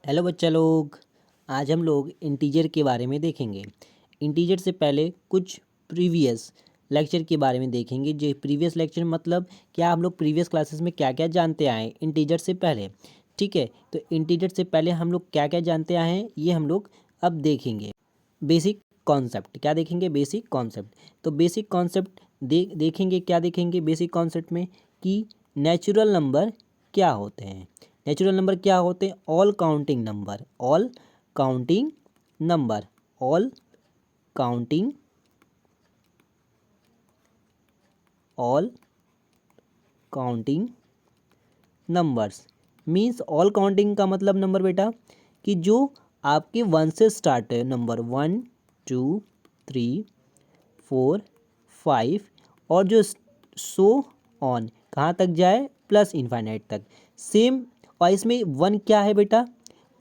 Hello बच्चा लोग। आज हम लोग इंटीजर के बारे में देखेंगे। इंटीजर से पहले कुछ प्रीवियस लेक्चर के बारे में देखेंगे। जो प्रीवियस लेक्चर मतलब क्या हम लोग प्रीवियस क्लासेस में क्या क्या जानते आए इंटीजर से पहले। ठीक है, तो इंटीजर से पहले हम लोग क्या क्या जानते आए हैं ये हम लोग अब देखेंगे। बेसिक कॉन्सेप्ट क्या देखेंगे? Basic concept. तो बेसिक कॉन्सेप्ट देखेंगे। क्या देखेंगे बेसिक कॉन्सेप्ट में? कि नेचुरल नंबर क्या होते हैं। नेचुरल नंबर क्या होते हैं? All counting number. All counting number. All counting all counting numbers means all counting का मतलब नंबर बेटा कि जो आपके वन से स्टार्ट है। नंबर 1 2 3 4 5 और जो सो ऑन कहाँ तक जाए? प्लस इन्फाइनाइट तक। सेम। और इसमें वन क्या है बेटा?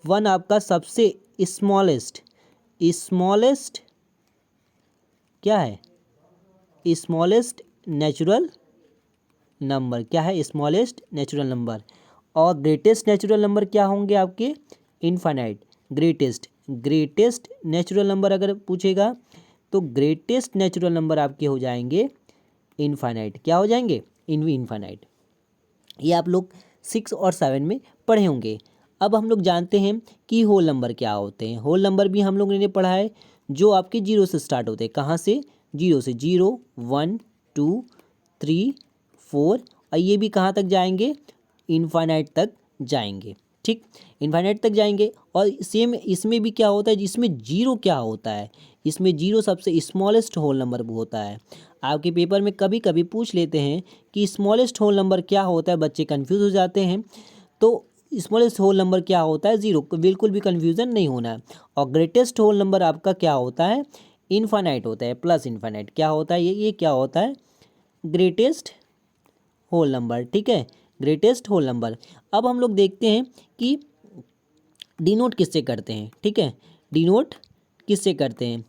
वन आपका सबसे स्मॉलेस्ट स्मॉलेस्ट क्या है? Smallest natural number. क्या है? Smallest natural number. और ग्रेटेस्ट नेचुरल नंबर क्या होंगे आपके? इनफाइनाइट। ग्रेटेस्ट नेचुरल नंबर अगर पूछेगा तो ग्रेटेस्ट नेचुरल नंबर आपके हो जाएंगे इनफाइनाइट। क्या हो जाएंगे? इनफाइनाइट। ये आप लोग 6 और 7 में पढ़े होंगे। अब हम लोग जानते हैं कि होल नंबर क्या होते हैं। होल नंबर भी हम लोगों ने पढ़ा है, जो आपके जीरो से स्टार्ट होते हैं। कहाँ से? जीरो से। 0 1 2 3 4 और ये भी कहाँ तक जाएंगे? इनफाइनाइट तक जाएंगे। ठीक, इनफाइनाइट तक जाएंगे। और सेम इसमें भी क्या होता है? जिसमें जीरो क्या होता है? इसमें जीरो सबसे स्मॉलेस्ट होल नंबर होता है। आपके पेपर में कभी कभी पूछ लेते हैं कि स्मॉलेस्ट होल नंबर क्या होता है। बच्चे कंफ्यूज हो जाते हैं। तो स्मॉलेस्ट होल नंबर क्या होता है? ज़ीरो। बिल्कुल भी कन्फ्यूज़न नहीं होना है। और ग्रेटेस्ट होल नंबर आपका क्या होता है? इनफाइनाइट होता है। प्लस इनफाइनाइट क्या होता है? ये क्या होता है? Greatest whole number. ठीक है, ग्रेटेस्ट होल नंबर। अब हम लोग देखते हैं कि डिनोट किससे करते हैं। ठीक है, डिनोट किससे करते हैं?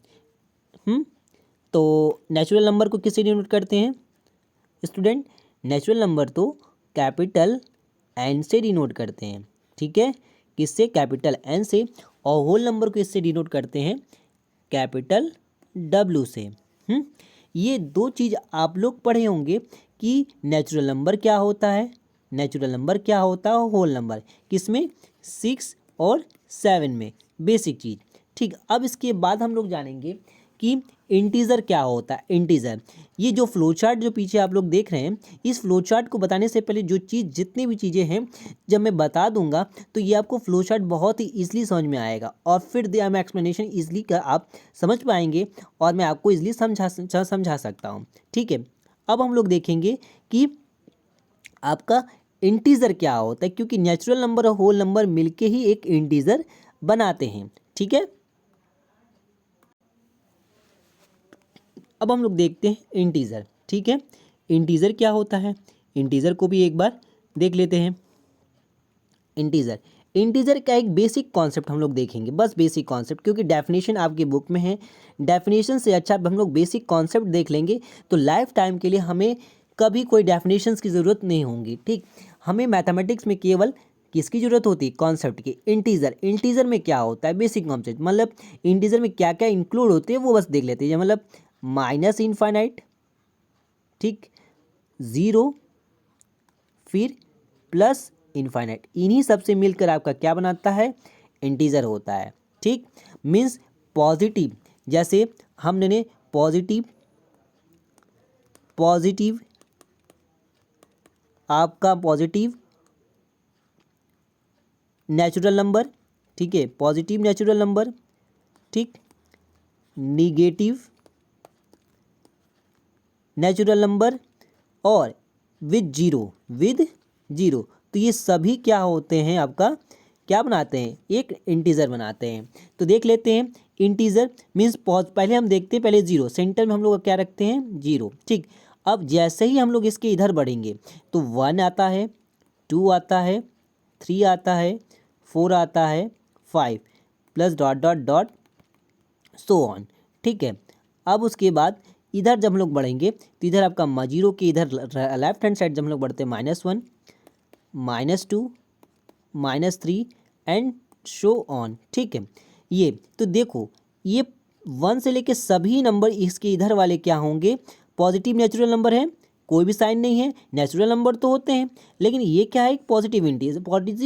तो नेचुरल नंबर को किससे डिनोट करते हैं स्टूडेंट? नेचुरल नंबर तो कैपिटल एन से डिनोट करते हैं। ठीक है, किससे? कैपिटल एन से। और होल नंबर को इससे डिनोट करते हैं कैपिटल डब्ल्यू से। ये दो चीज़ आप लोग पढ़े होंगे कि नेचुरल नंबर क्या होता है, नेचुरल नंबर क्या होता है, होल नंबर किसमें? 6 और 7 में। बेसिक चीज़। ठीक, अब इसके बाद हम लोग जानेंगे कि इंटीजर क्या होता है। इंटीजर, ये जो फ्लो चार्ट जो पीछे आप लोग देख रहे हैं, इस फ्लो चार्ट को बताने से पहले जो चीज़ जितनी भी चीज़ें हैं जब मैं बता दूंगा तो ये आपको फ्लो चार्ट बहुत ही ईजिली समझ में आएगा। और फिर मैं एक्सप्लेनेशन ईजिली कर आप समझ पाएंगे और मैं आपको ईजिली समझा सकता हूँ। ठीक है, अब हम लोग देखेंगे कि आपका इंटीजर क्या होता है, क्योंकि नेचुरल नंबर और होल नंबर मिलके ही एक इंटीजर बनाते हैं। ठीक है, अब हम लोग देखते हैं इंटीजर। ठीक है, इंटीजर क्या होता है, इंटीजर को भी एक बार देख लेते हैं। इंटीजर, इंटीजर का एक बेसिक कॉन्सेप्ट हम लोग देखेंगे, बस बेसिक कॉन्सेप्ट, क्योंकि डेफिनेशन आपकी बुक में है। डेफिनेशन से अच्छा हम लोग बेसिक कॉन्सेप्ट देख लेंगे तो लाइफ टाइम के लिए हमें कभी कोई डेफिनेशंस की ज़रूरत नहीं होगी। ठीक, हमें मैथमेटिक्स में केवल किसकी ज़रूरत होती है? कॉन्सेप्ट की। इंटीजर, इंटीजर में क्या होता है? बेसिक कॉन्सेप्ट मतलब इंटीजर में क्या क्या इंक्लूड होते हैं वो बस देख लेते हैं। मतलब माइनस इनफाइनाइट, ठीक, ज़ीरो, फिर प्लस इनफाइनाइट, इन्हीं सब से मिलकर आपका क्या बनाता है? इंटीजर होता है। ठीक, मीन्स पॉजिटिव, जैसे हमने पॉजिटिव, पॉजिटिव आपका पॉजिटिव नेचुरल नंबर। ठीक है, पॉजिटिव नेचुरल नंबर। ठीक, निगेटिव नेचुरल नंबर और विद जीरो। तो ये सभी क्या होते हैं? आपका क्या बनाते हैं? एक इंटीजर बनाते हैं। तो देख लेते हैं इंटीजर मीन्स पहले हम देखते हैं, पहले जीरो, सेंटर में हम लोग क्या रखते हैं? जीरो। ठीक, अब जैसे ही हम लोग इसके इधर बढ़ेंगे तो 1 आता है, 2 आता है, 3 आता है, 4 आता है, 5 plus dot dot dot so on. ठीक है, अब उसके बाद इधर जब हम लोग बढ़ेंगे तो इधर आपका जीरो के इधर लेफ्ट हैंड साइड जब हम लोग बढ़ते हैं -1, -2, -3 एंड शो ऑन, ठीक है। ये तो देखो, ये 1 से लेके सभी नंबर इसके इधर वाले क्या होंगे, पॉजिटिव नेचुरल नंबर है, कोई भी साइन नहीं है, नेचुरल नंबर तो होते हैं, लेकिन ये क्या है, एक positive integer,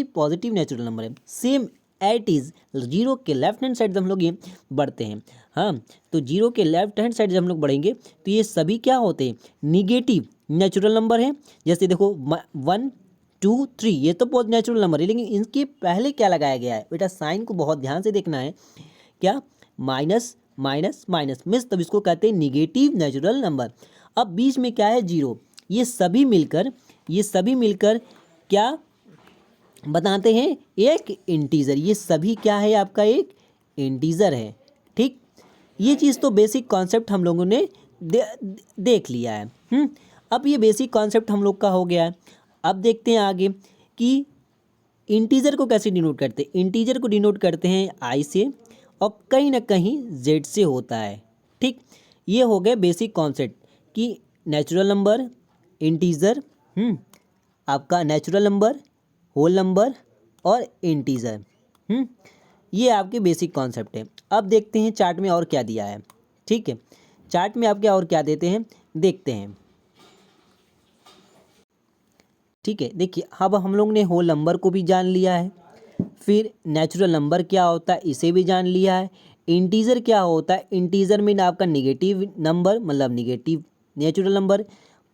positive natural number है। सेम एट इज जीरो के लेफ्ट हैंड साइड जब हम लोग ये बढ़ते हैं, हाँ, तो जीरो के लेफ्ट हैंड साइड जब हम लोग बढ़ेंगे तो ये सभी क्या होते हैं, निगेटिव नेचुरल नंबर है। जैसे देखो 1 2 3 ये तो नेचुरल नंबर है, लेकिन इनके पहले क्या लगाया गया है बेटा, साइन को बहुत ध्यान से देखना है, क्या, माइनस माइनस माइनस मिस, तब इसको कहते हैं निगेटिव नेचुरल नंबर। अब बीच में क्या है, जीरो। ये सभी मिलकर क्या बताते हैं, एक इंटीजर। ये सभी क्या है, आपका एक इंटीजर है, ठीक। ये चीज़ तो बेसिक कॉन्सेप्ट हम लोगों ने देख लिया है। अब ये बेसिक कॉन्सेप्ट हम लोग का हो गया है। अब देखते हैं आगे कि इंटीजर को कैसे डिनोट करते हैं। इंटीजर को डिनोट करते हैं आई से, और कहीं ना कहीं जेड से होता है, ठीक। ये हो गए बेसिक कॉन्सेप्ट कि नेचुरल नंबर, इंटीजर, आपका नेचुरल नंबर, होल नंबर और इंटीजर। ये आपके बेसिक कॉन्सेप्ट है। अब देखते हैं चार्ट में और क्या दिया है, ठीक है। चार्ट में आप क्या और क्या देते हैं, देखते हैं, ठीक है। देखिए, अब हम लोग ने होल नंबर को भी जान लिया है, फिर नेचुरल नंबर क्या होता है इसे भी जान लिया है, इंटीजर क्या होता है, इंटीजर में आपका निगेटिव नंबर मतलब negative natural number,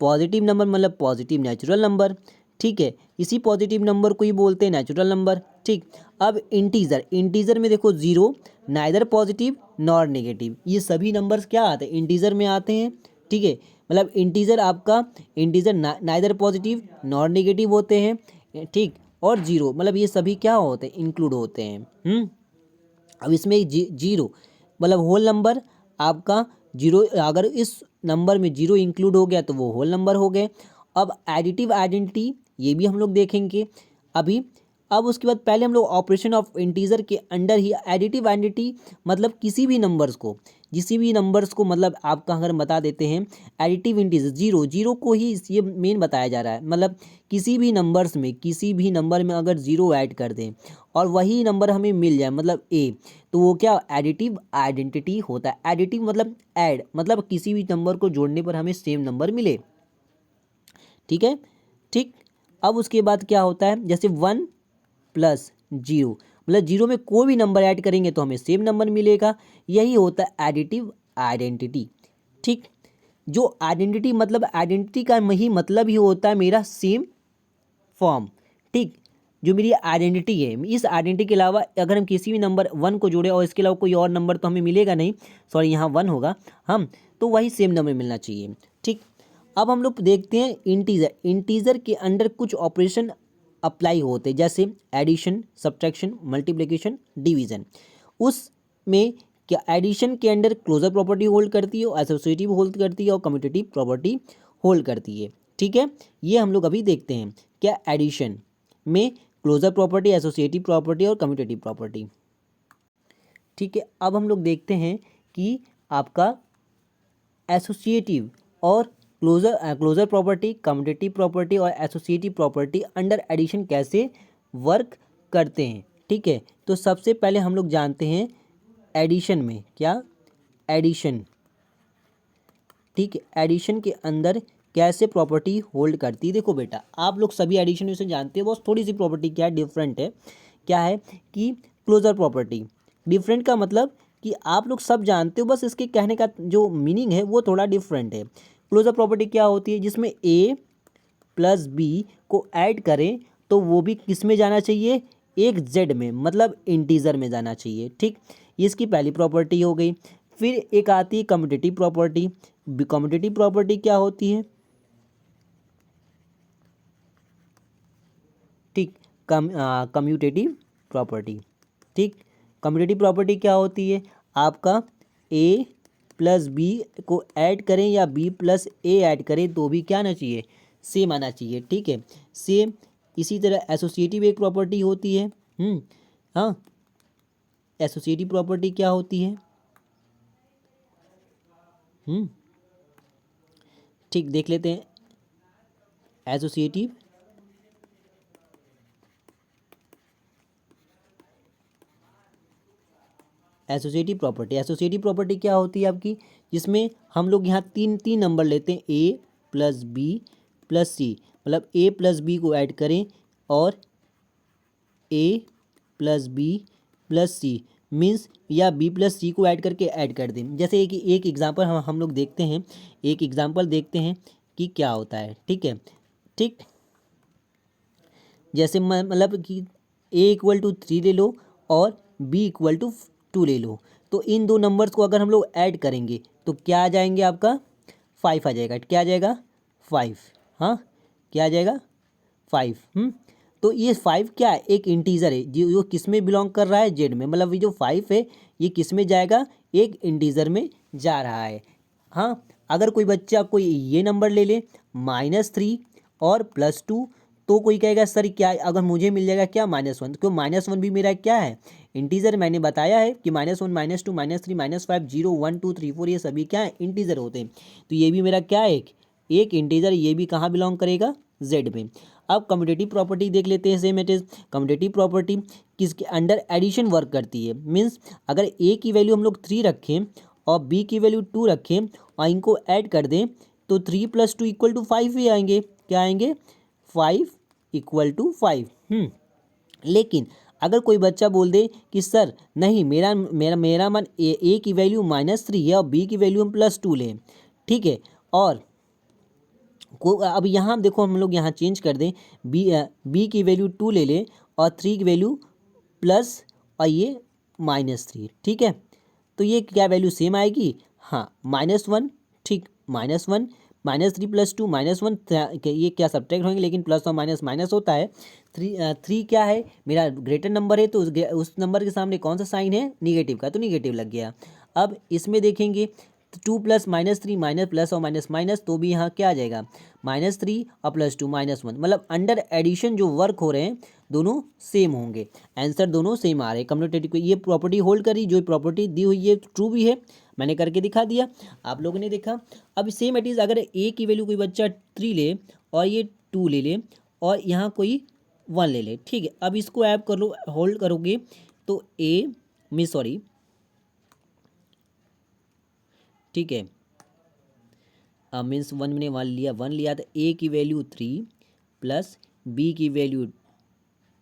positive number मतलब पॉजिटिव नेचुरल नंबर, ठीक है। इसी पॉजिटिव नंबर को ही बोलते हैं नेचुरल नंबर, ठीक। अब इंटीजर में देखो zero, neither positive nor negative, ये सभी नंबर्स क्या आते हैं, इंटीजर में आते हैं, ठीक है। मतलब इंटीजर आपका, integer neither positive nor negative होते हैं, ठीक। और जीरो मतलब ये सभी क्या होते हैं, इंक्लूड होते हैं। अब इसमें जीरो मतलब होल नंबर आपका जीरो, अगर इस नंबर में जीरो इंक्लूड हो गया तो वो होल नंबर हो गए। अब एडिटिव आइडेंटिटी ये भी हम लोग देखेंगे अभी। अब उसके बाद पहले हम लोग ऑपरेशन ऑफ इंटीजर के अंडर ही एडिटिव आइडेंटिटी मतलब किसी भी नंबर्स को मतलब आपका अगर बता देते हैं एडिटिव इंटीजर, जीरो को ही ये मेन बताया जा रहा है, मतलब किसी भी नंबर में अगर जीरो ऐड कर दें और वही नंबर हमें मिल जाए मतलब ए, तो वो क्या एडिटिव आइडेंटिटी होता है। एडिटिव मतलब ऐड, मतलब किसी भी नंबर को जोड़ने पर हमें सेम नंबर मिले, ठीक है, ठीक। अब उसके बाद क्या होता है, जैसे 1 + 0 मतलब जीरो में कोई भी नंबर ऐड करेंगे तो हमें सेम नंबर मिलेगा, यही होता है एडिटिव आइडेंटिटी, ठीक। जो आइडेंटिटी मतलब आइडेंटिटी का ही मतलब ही होता है मेरा सेम फॉर्म, ठीक। जो मेरी आइडेंटिटी है, इस आइडेंटिटी के अलावा अगर हम किसी भी नंबर 1 को जोड़े और इसके अलावा कोई और नंबर तो हमें मिलेगा नहीं, सॉरी यहाँ 1 होगा, हम तो वही सेम नंबर मिलना चाहिए, ठीक। अब हम लोग देखते हैं इंटीजर के अंडर कुछ ऑपरेशन अप्लाई होते हैं, जैसे एडिशन, सब्ट्रैक्शन, मल्टीप्लिकेशन, डिवीजन। उसमें क्या एडिशन के अंडर क्लोजर प्रॉपर्टी होल्ड करती है, एसोसिएटिव होल्ड करती है और कम्यूटेटिव प्रॉपर्टी होल्ड करती है, ठीक है। ये हम लोग अभी देखते हैं क्या एडिशन में क्लोजर प्रॉपर्टी, एसोसिएटिव प्रॉपर्टी और कम्यूटेटिव प्रॉपर्टी, ठीक है। अब हम लोग देखते हैं कि आपका एसोसिएटिव और क्लोजर प्रॉपर्टी, कम्यूटेटिव प्रॉपर्टी और एसोसिएटिव प्रॉपर्टी अंडर एडिशन कैसे वर्क करते हैं, ठीक है। तो सबसे पहले हम लोग जानते हैं एडिशन में क्या, एडिशन, ठीक है। एडिशन के अंदर कैसे प्रॉपर्टी होल्ड करती है, देखो बेटा आप लोग सभी एडिशन में से जानते हैं, बस थोड़ी सी प्रॉपर्टी क्या है डिफरेंट है, क्या है कि क्लोजर प्रॉपर्टी डिफरेंट का मतलब कि आप लोग सब जानते हो, बस इसके कहने का जो मीनिंग है वो थोड़ा डिफरेंट है। क्लोजर प्रॉपर्टी क्या होती है, जिसमें ए + बी को ऐड करें तो वो भी किस में जाना चाहिए, एक जेड में मतलब इंटीजर में जाना चाहिए, ठीक। ये इसकी पहली प्रॉपर्टी हो गई। फिर एक आती है कम्यूटेटिव प्रॉपर्टी। कम्यूटेटिव प्रॉपर्टी क्या होती है, ठीक, कम्यूटेटिव प्रॉपर्टी, ठीक। कम्यूटेटिव प्रॉपर्टी क्या होती है, आपका ए + बी को ऐड करें या बी + ए ऐड करें तो भी क्या आना चाहिए, सेम आना चाहिए, ठीक है, सेम। इसी तरह एसोसिएटिव एक प्रॉपर्टी होती है, हाँ, एसोसिएटिव प्रॉपर्टी क्या होती है, ठीक, देख लेते हैं। एसोसिएटिव एसोसिएटिव प्रॉपर्टी क्या होती है आपकी, जिसमें हम लोग यहाँ तीन तीन नंबर लेते हैं, A plus B plus C, मतलब ए प्लस बी को ऐड करें और A plus B plus C means, या बी प्लस सी को ऐड करके ऐड कर दें। जैसे एक एग्जांपल हम लोग देखते हैं, एक एग्जांपल देखते हैं कि क्या होता है। ठीक है, ठीक, जैसे मतलब कि ए इक्वल टू 3 ले लो और बी इक्वल टू 2 ले लो, तो इन दो नंबर्स को अगर हम लोग ऐड करेंगे तो क्या आ जाएंगे, आपका 5 आ जाएगा। क्या आ जाएगा, 5। हाँ, क्या आ जाएगा, 5। तो ये 5 क्या है, एक इंटीजर है जो किस में बिलोंग कर रहा है, जेड में। मतलब ये जो 5 है ये किस में जाएगा, एक इंटीजर में जा रहा है। हाँ, अगर कोई बच्चा कोई ये नंबर ले ले -3 और +2, तो कोई कहेगा सर क्या, अगर मुझे मिल जाएगा क्या, -1, क्यों, -1 भी मेरा क्या है, इंटीजर। मैंने बताया है कि -1 -2 -3 -5 0 1 2 3 4 ये सभी क्या है, इंटीजर होते हैं। तो ये भी मेरा क्या है, एक इंटीजर, ये भी कहाँ बिलोंग करेगा, जेड में। अब कम्यूटेटिव प्रॉपर्टी देख लेते हैं। Same it is, commutative property किसके अंडर एडिशन वर्क करती है। मीन्स अगर ए की वैल्यू हम लोग 3 रखें और बी की वैल्यू 2 रखें और इनको ऐड कर दें तो 3 + 2 = 5 ही आएंगे। क्या आएंगे, 5 = 5। लेकिन अगर कोई बच्चा बोल दे कि सर नहीं, मेरा मेरा मेरा मन ए की वैल्यू -3 है और बी की वैल्यू हम +2 लें, ठीक है, और को अब यहाँ देखो हम लोग यहाँ चेंज कर दें, बी की वैल्यू 2 ले लें और 3 की वैल्यू प्लस और ये -3, ठीक है, तो ये क्या वैल्यू सेम आएगी, हाँ, -1, ठीक, -1 -3 + 2 -1, ये क्या सब्ट्रैक्ट होंगे, लेकिन प्लस और माइनस माइनस होता है। 3 क्या है, मेरा ग्रेटर नंबर है, तो उस नंबर के सामने कौन सा साइन है, निगेटिव का, तो निगेटिव लग गया। अब इसमें देखेंगे 2 + -3 माइनस प्लस और माइनस माइनस, तो भी यहाँ क्या आ जाएगा, -3 और +2 -1, मतलब अंडर एडिशन जो वर्क हो रहे हैं दोनों सेम होंगे, आंसर दोनों सेम आ रहे हैं। कम्यूटेटिव को ये प्रॉपर्टी होल्ड करी, जो प्रॉपर्टी दी हुई है ट्रू भी है, मैंने करके दिखा दिया, आप लोगों ने देखा। अब सेम इट इज़, अगर ए की वैल्यू कोई बच्चा 3 ले और ये 2 ले ले और यहाँ कोई 1 ले ले, ठीक है, अब इसको ऐड कर लो, होल्ड करोगे तो सॉरी, ठीक है, मीन्स 1 मैंने 1 लिया, तो ए की वैल्यू 3 प्लस बी की वैल्यू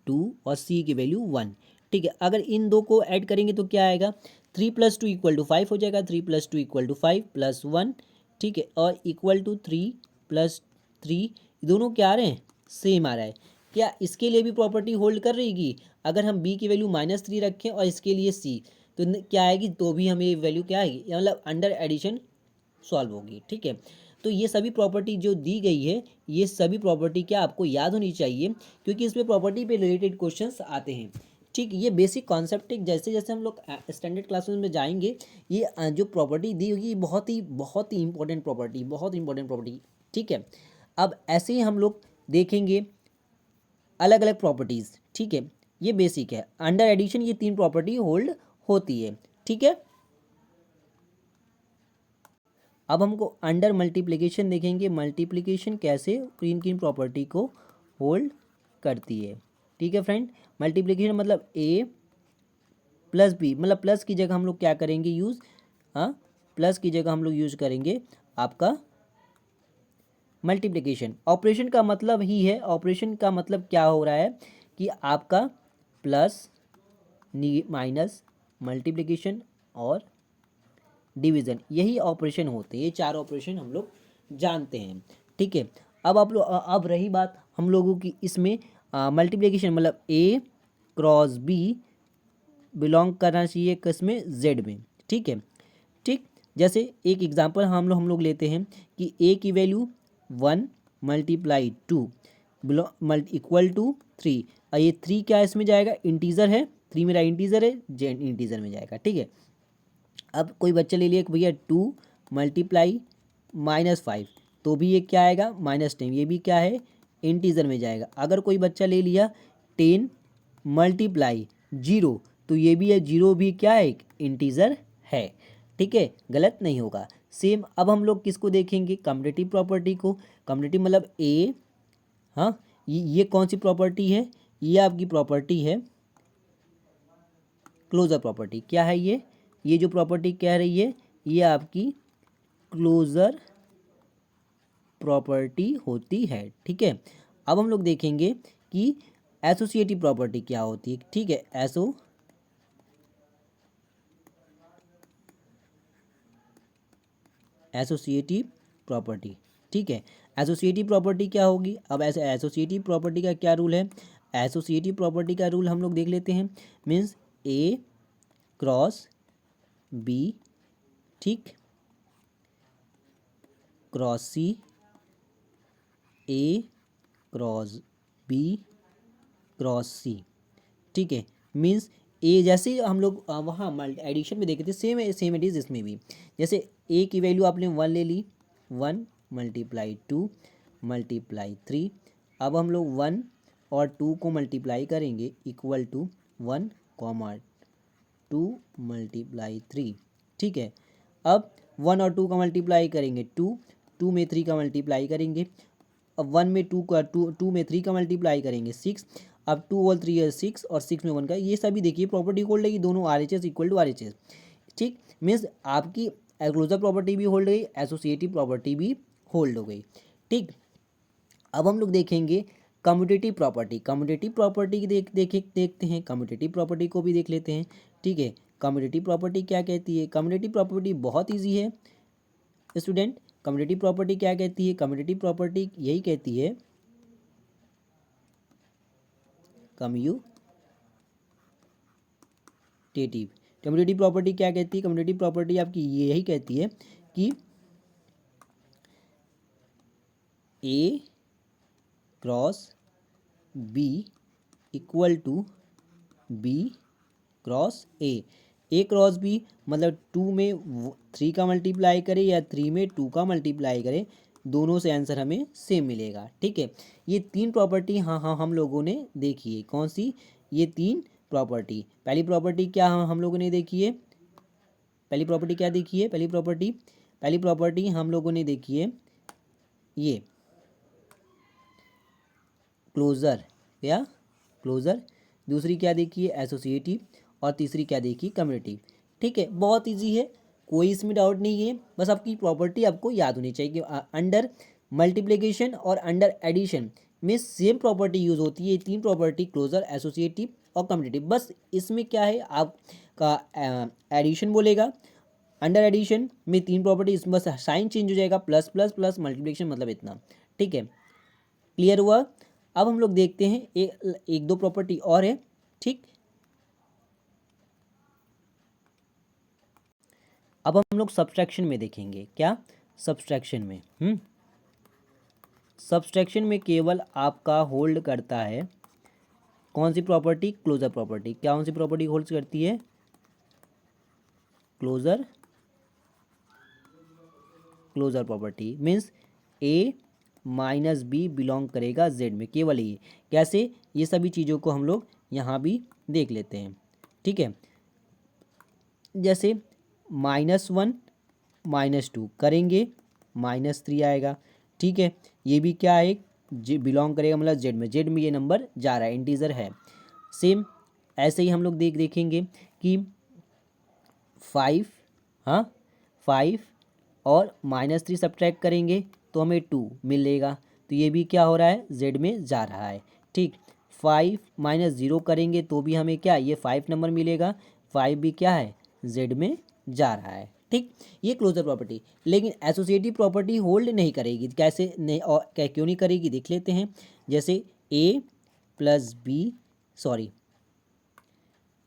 2 और सी की वैल्यू 1, ठीक है। अगर इन दो को ऐड करेंगे तो क्या आएगा, 3 + 2 = 5 हो जाएगा, 3 + 2 = 5 + 1, ठीक है, और =3 + 3, दोनों क्या आ रहे हैं, सेम आ रहा है। क्या इसके लिए भी प्रॉपर्टी होल्ड कर रहेगी, अगर हम बी की वैल्यू -3 रखें और इसके लिए सी, तो क्या आएगी, तो भी हमें वैल्यू क्या आएगी, मतलब अंडर एडिशन सॉल्व होगी, ठीक है। तो ये सभी प्रॉपर्टी जो दी गई है, ये सभी प्रॉपर्टी क्या आपको याद होनी चाहिए, क्योंकि इसमें प्रॉपर्टी पे रिलेटेड क्वेश्चंस आते हैं, ठीक। ये बेसिक कॉन्सेप्ट, जैसे जैसे हम लोग स्टैंडर्ड क्लासेस में जाएंगे, ये जो प्रॉपर्टी दी होगी बहुत ही इंपॉर्टेंट प्रॉपर्टी, बहुत इंपॉर्टेंट प्रॉपर्टी, ठीक है। अब ऐसे ही हम लोग देखेंगे अलग अलग प्रॉपर्टीज़, ठीक है, ये बेसिक है, अंडर एडिशन ये 3 प्रॉपर्टी होल्ड होती है, ठीक है। अब हमको अंडर मल्टीप्लिकेशन देखेंगे, मल्टीप्लिकेशन कैसे किन किन प्रॉपर्टी को होल्ड करती है, ठीक है फ्रेंड। मल्टीप्लिकेशन मतलब ए प्लस बी, मतलब प्लस की जगह हम लोग क्या करेंगे यूज़, हाँ, प्लस की जगह हम लोग यूज करेंगे आपका मल्टीप्लिकेशन। ऑपरेशन का मतलब ही है, ऑपरेशन का मतलब क्या हो रहा है कि आपका प्लस माइनस मल्टीप्लिकेशन और डिवीज़न, यही ऑपरेशन होते हैं, ये 4 ऑपरेशन हम लोग जानते हैं, ठीक है। अब आप लोग, अब रही बात हम लोगों की इसमें मल्टीप्लिकेशन, मतलब ए क्रॉस बी बिलोंग करना चाहिए किसमें, जेड में, ठीक है, ठीक। जैसे एक एग्जांपल हम लोग लेते हैं कि ए की वैल्यू 1 × 2 इक्वल टू 3, और ये 3 क्या इसमें जाएगा, इंटीजर है, 3 मेरा इंटीजर है, जेड इंटीजर में जाएगा, ठीक है। अब कोई बच्चा ले लिया कि भैया 2 × -5, तो भी ये क्या आएगा, -10, ये भी क्या है, इंटीजर में जाएगा। अगर कोई बच्चा ले लिया 10 × 0, तो ये भी है, 0 भी क्या है, इंटीजर है, ठीक है, गलत नहीं होगा। सेम अब हम लोग किसको देखेंगे, कम्यूटेटिव प्रॉपर्टी को। कम्यूटेटिव मतलब ए, हाँ, ये कौन सी प्रॉपर्टी है, ये आपकी प्रॉपर्टी है क्लोजर प्रॉपर्टी क्या है ये जो प्रॉपर्टी कह रही है ये आपकी क्लोजर प्रॉपर्टी होती है। ठीक है, अब हम लोग देखेंगे कि एसोसिएटिव प्रॉपर्टी क्या होती है। ठीक है, एसोसिएटिव प्रॉपर्टी। ठीक है, एसोसिएटिव प्रॉपर्टी क्या होगी। अब ऐसे एसोसिएटिव प्रॉपर्टी का क्या रूल है, एसोसिएटिव प्रॉपर्टी का रूल हम लोग देख लेते हैं। मीन्स ए क्रॉस बी, ठीक, क्रॉस सी, ए क्रॉस बी क्रॉस सी। ठीक है, मीन्स ए जैसे हम लोग वहाँ एडिशन में देखे थे सेम इट इज़ इसमें भी। जैसे ए की वैल्यू आपने 1 ले ली, 1 × 2 × 3। अब हम लोग 1 और 2 को मल्टीप्लाई करेंगे इक्वल टू 1, 2 × 3। ठीक है, अब 1 और 2 का मल्टीप्लाई करेंगे 2 में 3 का मल्टीप्लाई करेंगे। अब 1 में 2 का 2 में 3 का मल्टीप्लाई करेंगे 6। अब 2 और 3 है 6 और 6 में 1 का, ये सभी देखिए प्रॉपर्टी होल्ड है, दोनों RHS इक्वल टू RHS। ठीक, मीन्स आपकी क्लोजर प्रॉपर्टी भी होल्ड गई, एसोसिएटिव प्रॉपर्टी भी होल्ड हो गई। ठीक, अब हम लोग देखेंगे कम्यूटेटिव प्रॉपर्टी। कम्यूटेटिव प्रॉपर्टी की देखते हैं, कम्यूटेटिव प्रॉपर्टी को भी देख लेते हैं। ठीक है, कम्यूटेटिव प्रॉपर्टी क्या कहती है। कम्यूटेटिव प्रॉपर्टी बहुत ईजी है स्टूडेंट। कम्यूटेटिव प्रॉपर्टी क्या कहती है, कम्यूटेटिव प्रॉपर्टी यही कहती है, कम्यूटेटिव प्रॉपर्टी क्या कहती है, कम्यूटेटिव प्रॉपर्टी आपकी यही कहती है कि A cross B equal to B cross A cross B मतलब 2 में 3 का मल्टीप्लाई करे या 3 में 2 का मल्टीप्लाई करे, दोनों से आंसर हमें सेम मिलेगा। ठीक है, ये 3 प्रॉपर्टी हाँ हम लोगों ने देखी है। कौन सी, ये 3 प्रॉपर्टी। पहली प्रॉपर्टी क्या हम लोगों ने देखी है, पहली प्रॉपर्टी क्या देखी है, पहली प्रॉपर्टी हम लोगों ने देखी है ये क्लोजर या क्लोजर। दूसरी क्या देखी है, एसोसिएटिव। और तीसरी क्या देखी, कम्यूटेटिव। ठीक है, बहुत इजी है, कोई इसमें डाउट नहीं है। बस आपकी प्रॉपर्टी आपको याद होनी चाहिए कि अंडर मल्टीप्लिकेशन और अंडर एडिशन में सेम प्रॉपर्टी यूज़ होती है। 3 प्रॉपर्टी क्लोजर, एसोसिएटिव और कम्यूटेटिव। बस इसमें क्या है, आपका एडिशन बोलेगा, अंडर एडिशन में 3 प्रॉपर्टी, इसमें बस साइन चेंज हो जाएगा, प्लस प्लस प्लस मल्टीप्लिकेशन मतलब इतना। ठीक है, क्लियर हुआ। अब हम लोग देखते हैं एक दो प्रॉपर्टी और है। ठीक, अब हम लोग सब्सट्रैक्शन में देखेंगे। क्या, सब्सट्रैक्शन में सब्सट्रैक्शन में केवल आपका होल्ड करता है कौन सी प्रॉपर्टी, क्लोजर प्रॉपर्टी। क्या कौन सी प्रॉपर्टी होल्ड करती है, क्लोजर प्रॉपर्टी। मीन्स ए माइनस बी बिलोंग करेगा जेड में, केवल ये। कैसे, ये सभी चीज़ों को हम लोग यहाँ भी देख लेते हैं। ठीक है, जैसे -1 -2 करेंगे -3 आएगा। ठीक है, ये भी क्या है, बिलोंग करेगा मतलब जेड में ये नंबर जा रहा है, इंटीजर है। सेम ऐसे ही हम लोग देखेंगे कि 5 5 और -3 सब्ट्रैक्ट करेंगे तो हमें 2 मिलेगा, तो ये भी क्या हो रहा है, जेड में जा रहा है। ठीक, 5 -0 करेंगे तो भी हमें क्या, ये 5 नंबर मिलेगा, 5 भी क्या है, जेड में जा रहा है। ठीक, ये क्लोजर प्रॉपर्टी। लेकिन एसोसिएटिव प्रॉपर्टी होल्ड नहीं करेगी। कैसे नहीं, और क्यों नहीं करेगी देख लेते हैं। जैसे ए प्लस बी, सॉरी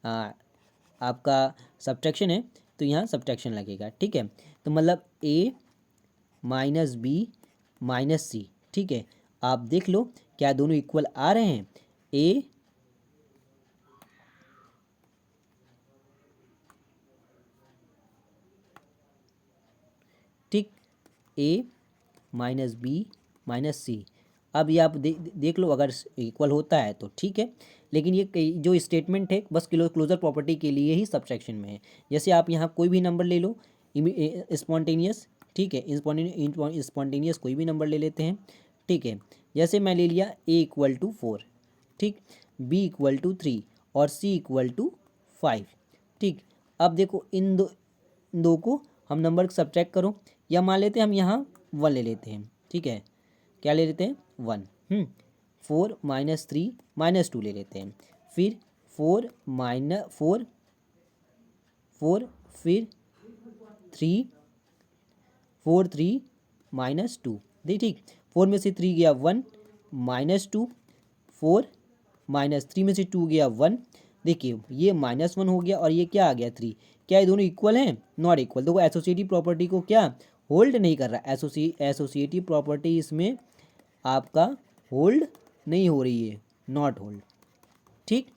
आपका सब्ट्रैक्शन है तो यहाँ सब्ट्रैक्शन लगेगा। ठीक है, तो मतलब ए माइनस बी माइनस सी। ठीक है, आप देख लो क्या दोनों इक्वल आ रहे हैं। ए ठीक, ए माइनस बी माइनस सी। अब ये आप देख लो, अगर इक्वल होता है तो ठीक है, लेकिन ये जो स्टेटमेंट है बस क्लोजर प्रॉपर्टी के लिए ही सब्ट्रैक्शन में है। जैसे आप यहाँ कोई भी नंबर ले लो स्पॉन्टेनियस। ठीक है, स्पॉन्टेनियस कोई भी नंबर ले लेते हैं। ठीक है, जैसे मैं ले लिया ए इक्वल टू 4, ठीक, बी इक्वल टू 3 और सी इक्वल टू 5। ठीक, अब देखो इन दो को हम नंबर सब्ट्रैक्ट करो, या मान लेते हैं हम यहाँ 1 ले लेते हैं, ठीक है, क्या ले लेते हैं 1। 4 माइनस 3 माइनस 2 ले लेते हैं, फिर 4 माइनस 4 4 फिर 3 4 3 माइनस 2, देख ठीक, 4 में से 3 गया 1 माइनस 2, 4 माइनस 3 में से 2 गया 1, देखिए ये -1 हो गया और ये क्या आ गया 3। क्या ये दोनों इक्वल हैं? Not equal. देखो एसोसिएटिव प्रॉपर्टी को क्या होल्ड नहीं कर रहा, एसोसिएटिव प्रॉपर्टी इसमें आपका होल्ड नहीं हो रही है, नॉट होल्ड, ठीक।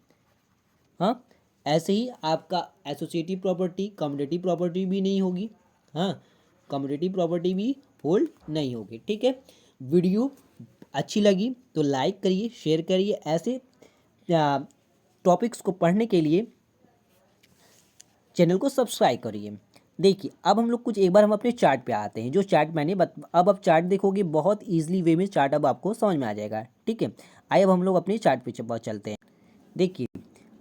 हाँ, ऐसे ही आपका एसोसिएटिव प्रॉपर्टी कम्यूटेटिव प्रॉपर्टी भी नहीं होगी, हाँ, कम्यूटेटिव प्रॉपर्टी भी होल्ड नहीं होगी, ठीक है। वीडियो अच्छी लगी तो लाइक करिए, शेयर करिए। ऐसे टॉपिक्स को पढ़ने के लिए चैनल को सब्सक्राइब करिए। देखिए अब हम लोग कुछ एक बार हम अपने चार्ट पे आते हैं, जो चार्ट मैंने अब आप चार्ट देखोगे बहुत ईजिली वे में चार्ट अब आपको समझ में आ जाएगा, ठीक है। आइए अब हम लोग अपने चार्ट पे चलते हैं। देखिए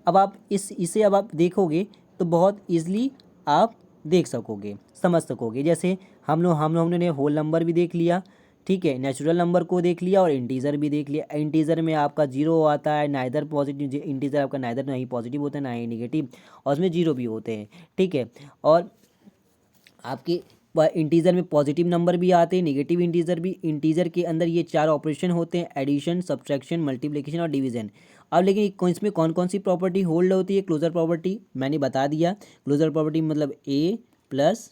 अब आप इसे अब आप देखोगे तो बहुत ईजिली आप देख सकोगे, समझ सकोगे। जैसे हमने होल नंबर भी देख लिया, ठीक है, नेचुरल नंबर को देख लिया और इंटीजर भी देख लिया। इंटीजर में आपका जीरो आता है, नाइदर पॉजिटिव, इंटीजर आपका नाइदर ना ही पॉजिटिव होता है ना ही निगेटिव, और उसमें जीरो भी होते हैं, ठीक है। और आपके इंटीजर में पॉजिटिव नंबर भी आते हैं, नेगेटिव इंटीजर भी। इंटीजर के अंदर ये 4 ऑपरेशन होते हैं, एडिशन, सब्ट्रैक्शन, मल्टीप्लिकेशन और डिवीजन। अब लेकिन इसमें कौन कौन सी प्रॉपर्टी होल्ड होती है? क्लोजर प्रॉपर्टी मैंने बता दिया। क्लोजर प्रॉपर्टी मतलब ए प्लस,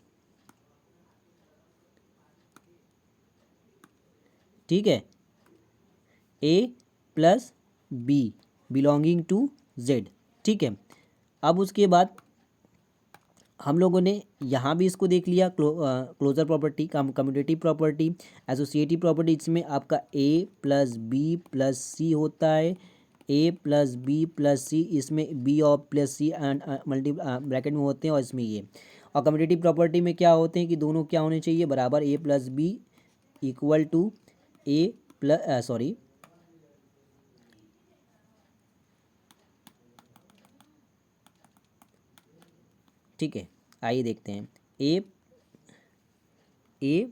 ठीक है, A plus B belonging to Z, ठीक है। अब उसके बाद हम लोगों ने यहाँ भी इसको देख लिया, closure property, commutative property, associative property. इसमें आपका A plus B plus C होता है, A plus B plus C, इसमें बी और plus C and multi bracket में होते हैं, और इसमें ये। और कम्यूटेटिव प्रॉपर्टी में क्या होते हैं कि दोनों क्या होने चाहिए बराबर, A plus B equal to A plus sorry ठीक है, आइए देखते हैं। A A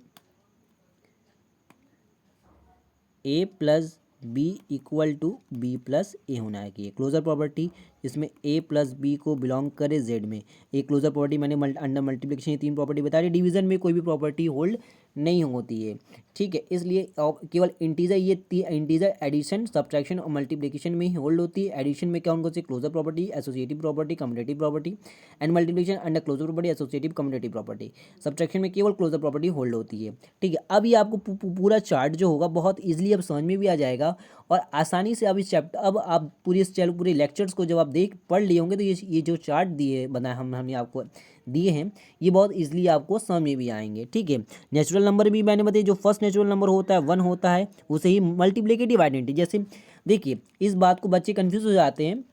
A plus B equal to B plus A होना है कि क्लोजर प्रॉपर्टी, इसमें ए प्लस बी को बिलोंग करे जेड में। एक क्लोजर प्रॉपर्टी मैंने अंडर मल्टीप्लिकेशन ये 3 प्रॉपर्टी बता दी। डिवीजन में कोई भी प्रॉपर्टी होल्ड नहीं होती है, ठीक है। इसलिए केवल इंटीजर, ये इंटीजर एडिशन, सब्ट्रैक्शन और मल्टीप्लिकेशन में ही होल्ड होती है। एडिशन में क्या उनको से closure property, associative property, commutative property, and multiplication under closure property, associative, commutative property. Subtraction में केवल क्लोजर प्रॉपर्टी होल्ड होती है, ठीक है। अब ये आपको पूरा चार्ट जो होगा बहुत ईजिली अब समझ में भी आ जाएगा, और आसानी से अब इस चैप्टर, अब आप पूरे लेक्चर्स को जब आप पढ़ लिए होंगे तो ये जो चार्ट दिए बनाए हमने आपको दिए हैं, ये बहुत इजीली आपको समझ में भी आएंगे, ठीक है। नेचुरल नंबर भी मैंने बताया, जो फर्स्ट नेचुरल नंबर होता है 1 होता है, उसे ही मल्टीप्लिकेटिव आइडेंटिटी। जैसे देखिए इस बात को बच्चे कंफ्यूज हो जाते हैं,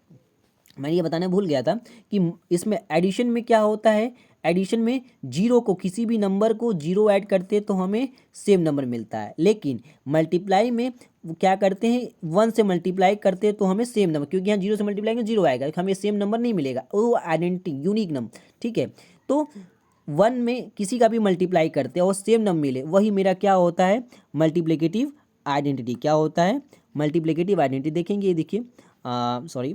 मैंने ये बताना भूल गया था कि इसमें एडिशन में क्या होता है। एडिशन में जीरो को, किसी भी नंबर को जीरो ऐड करते हैं तो हमें सेम नंबर मिलता है, लेकिन मल्टीप्लाई में वो क्या करते हैं, 1 से मल्टीप्लाई करते हैं तो हमें सेम नंबर, क्योंकि यहाँ जीरो से मल्टीप्लाई में जीरो आएगा, हमें सेम नंबर नहीं मिलेगा, वो आइडेंटिटी यूनिक नंबर, ठीक है। तो 1 में किसी का भी मल्टीप्लाई करते हैं और सेम नंबर मिले, वही मेरा क्या होता है, मल्टीप्लिकेटिव आइडेंटिटी। क्या होता है? Multiplicative identity. देखेंगे ये देखिए, सॉरी,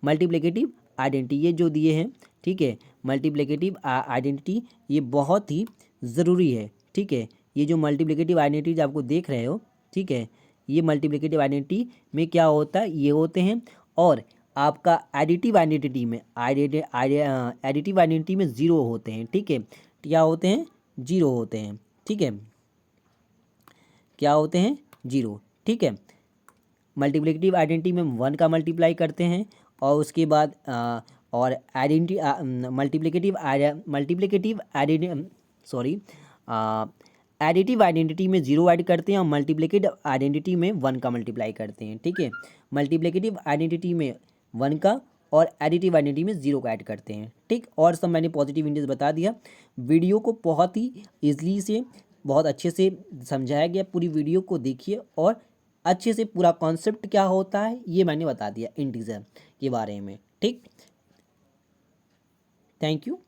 मल्टीप्लिकेटिव आइडेंटिटी ये जो दिए हैं, ठीक है, मल्टीप्लिकेटिव आइडेंटिटी ये बहुत ही ज़रूरी है, ठीक है। ये जो मल्टीप्लिकेटिव आइडेंटिटी आपको देख रहे हो, ठीक है, ये मल्टीप्लिकेटिव आइडेंटिटी में क्या होता है, ये होते हैं। और आपका एडिटिव आइडेंटिटी में एडिटिव आइडेंटिटी में ज़ीरो होते हैं, ठीक है। क्या होते हैं? जीरो होते हैं, ठीक है। क्या होते हैं? जीरो, ठीक है। मल्टीप्लिकेटिव आइडेंटिटी में 1 का मल्टीप्लाई करते हैं, और उसके बाद और मल्टीप्लिकेटिव एडिटिव आइडेंटिटी में 0 ऐड करते हैं, और मल्टीप्लिकेटिव आइडेंटिटी में 1 का मल्टीप्लाई करते हैं, ठीक है। मल्टीप्लिकेटिव आइडेंटिटी में 1 का और एडिटिव आइडेंटिटी में 0 का ऐड करते हैं, ठीक। और सब मैंने पॉजिटिव इंडिसेस बता दिया। वीडियो को बहुत ही ईजिली से बहुत अच्छे से समझाया गया, पूरी वीडियो को देखिए और अच्छे से पूरा कॉन्सेप्ट क्या होता है ये मैंने बता दिया इंटीजर के बारे में। ठीक, थैंक यू।